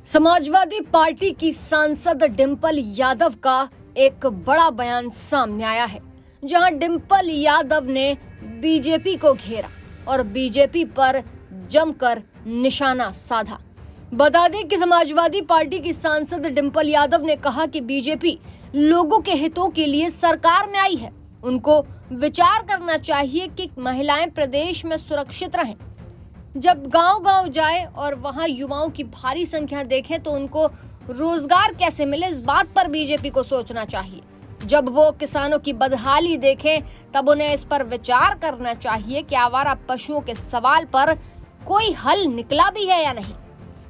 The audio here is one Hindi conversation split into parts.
समाजवादी पार्टी की सांसद डिंपल यादव का एक बड़ा बयान सामने आया है, जहां डिंपल यादव ने बीजेपी को घेरा और बीजेपी पर जमकर निशाना साधा। बता दें कि समाजवादी पार्टी की सांसद डिंपल यादव ने कहा कि बीजेपी लोगों के हितों के लिए सरकार में आई है। उनको विचार करना चाहिए कि महिलाएं प्रदेश में सुरक्षित रहें। जब गांव-गांव जाए और वहां युवाओं की भारी संख्या देखें तो उनको रोजगार कैसे मिले, इस बात पर बीजेपी को सोचना चाहिए। जब वो किसानों की बदहाली देखें तब उन्हें इस पर विचार करना चाहिए कि आवारा पशुओं के सवाल पर कोई हल निकला भी है या नहीं।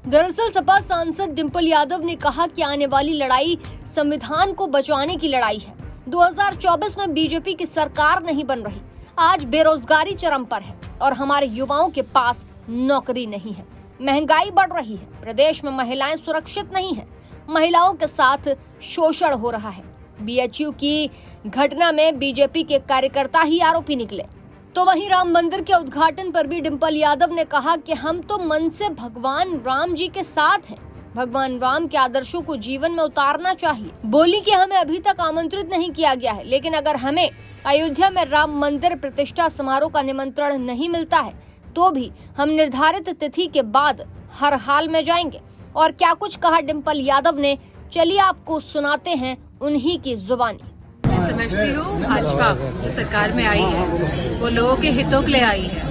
दरअसल सपा सांसद डिंपल यादव ने कहा कि आने वाली लड़ाई संविधान को बचाने की लड़ाई है। 2024 में बीजेपी की सरकार नहीं बन रही। आज बेरोजगारी चरम पर है और हमारे युवाओं के पास नौकरी नहीं है। महंगाई बढ़ रही है। प्रदेश में महिलाएं सुरक्षित नहीं है। महिलाओं के साथ शोषण हो रहा है। बीएचयू की घटना में बीजेपी के कार्यकर्ता ही आरोपी निकले। तो वहीं राम मंदिर के उद्घाटन पर भी डिंपल यादव ने कहा कि हम तो मन से भगवान राम जी के साथ हैं। भगवान राम के आदर्शों को जीवन में उतारना चाहिए। बोली कि हमें अभी तक आमंत्रित नहीं किया गया है, लेकिन अगर हमें अयोध्या में राम मंदिर प्रतिष्ठा समारोह का निमंत्रण नहीं मिलता है तो भी हम निर्धारित तिथि के बाद हर हाल में जाएंगे। और क्या कुछ कहा डिंपल यादव ने, चलिए आपको सुनाते हैं उन्हीं की जुबानी। मैं समझती हूँ भाजपा जो सरकार में आई है वो लोगों के हितों के लिए आई है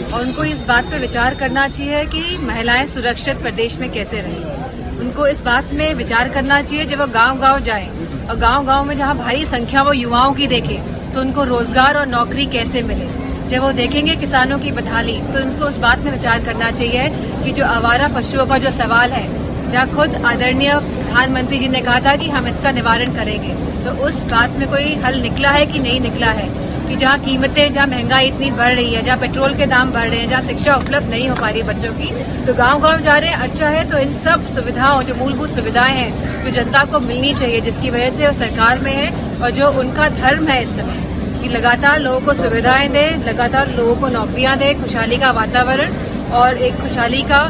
और उनको इस बात पर विचार करना चाहिए कि महिलाएं सुरक्षित प्रदेश में कैसे रहें। उनको इस बात में विचार करना चाहिए जब वो गांव-गांव जाएं और गांव-गांव में जहाँ भारी संख्या वो युवाओं की देखें तो उनको रोजगार और नौकरी कैसे मिले। जब वो देखेंगे किसानों की बदहाली तो उनको उस बात में विचार करना चाहिए कि जो आवारा पशुओं का जो सवाल है, जहाँ खुद आदरणीय प्रधानमंत्री जी ने कहा था कि हम इसका निवारण करेंगे, तो उस बात में कोई हल निकला है कि नहीं निकला है। कि जहाँ कीमतें, जहाँ महंगाई इतनी बढ़ रही है, जहाँ पेट्रोल के दाम बढ़ रहे हैं, जहाँ शिक्षा उपलब्ध नहीं हो पा रही बच्चों की, तो गांव-गांव जा रहे हैं। अच्छा है, तो इन सब सुविधाओं, जो मूलभूत सुविधाएं हैं जो जनता को मिलनी चाहिए, जिसकी वजह से वो सरकार में है और जो उनका धर्म है इस समय कि लगातार लोगों को सुविधाएं दे, लगातार लोगों को नौकरियां दे, खुशहाली का वातावरण और एक खुशहाली का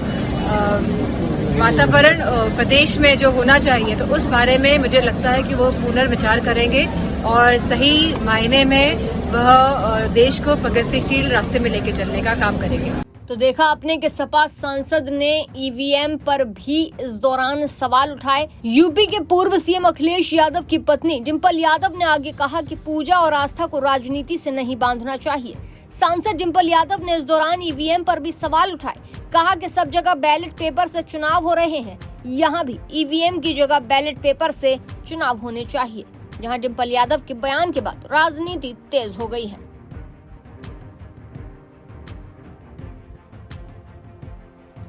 वातावरण प्रदेश में जो होना चाहिए, तो उस बारे में मुझे लगता है कि वो पुनर्विचार करेंगे और सही मायने में वह देश को प्रगतिशील रास्ते में लेके चलने का काम करेंगे। तो देखा आपने कि सपा सांसद ने ईवीएम पर भी इस दौरान सवाल उठाए। यूपी के पूर्व सीएम अखिलेश यादव की पत्नी डिंपल यादव ने आगे कहा कि पूजा और आस्था को राजनीति से नहीं बांधना चाहिए। सांसद डिंपल यादव ने इस दौरान ईवीएम पर भी सवाल उठाए। कहा कि सब जगह बैलेट पेपर से चुनाव हो रहे हैं, यहाँ भी ईवीएम की जगह बैलेट पेपर से चुनाव होने चाहिए। जहाँ डिंपल यादव के बयान के बाद राजनीति तेज हो गई है।